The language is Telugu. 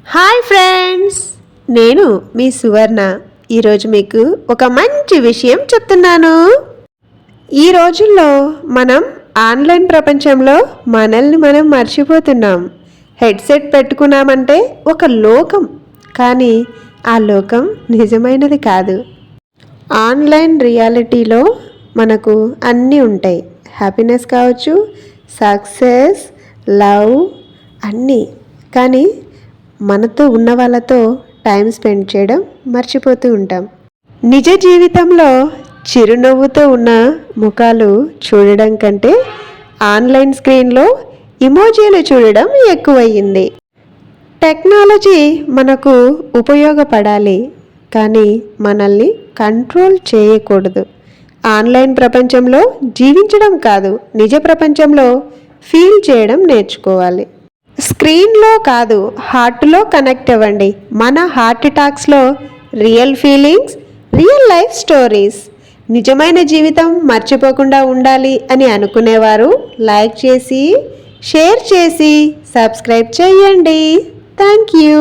హాయ్ ఫ్రెండ్స్, నేను మీ సువర్ణ. ఈరోజు మీకు ఒక మంచి విషయం చెప్తున్నాను. ఈ రోజుల్లో మనం ఆన్లైన్ ప్రపంచంలో మనల్ని మనం మర్చిపోతున్నాం. హెడ్సెట్ పెట్టుకున్నామంటే ఒక లోకం, కానీ ఆ లోకం నిజమైనది కాదు. ఆన్లైన్ రియాలిటీలో మనకు అన్నీ ఉంటాయి. హ్యాపీనెస్ కావచ్చు, సక్సెస్, లవ్ అన్నీ. కానీ మనతో ఉన్న వాళ్ళతో టైం స్పెండ్ చేయడం మర్చిపోతూ ఉంటాం. నిజ జీవితంలో చిరునవ్వుతో ఉన్న ముఖాలు చూడడం కంటే ఆన్లైన్ స్క్రీన్లో ఇమోజీలు చూడడం ఎక్కువయ్యింది. టెక్నాలజీ మనకు ఉపయోగపడాలి, కానీ మనల్ని కంట్రోల్ చేయకూడదు. ఆన్లైన్ ప్రపంచంలో జీవించడం కాదు, నిజ ప్రపంచంలో ఫీల్ చేయడం నేర్చుకోవాలి. స్క్రీన్లో కాదు, హార్ట్లో కనెక్ట్ అవ్వండి. మన హార్ట్ టాక్స్లో real feelings, real life stories. నిజమైన జీవితం మర్చిపోకుండా ఉండాలి అని అనుకునేవారు లైక్ చేసి, షేర్ చేసి, సబ్స్క్రైబ్ చేయండి. Thank you.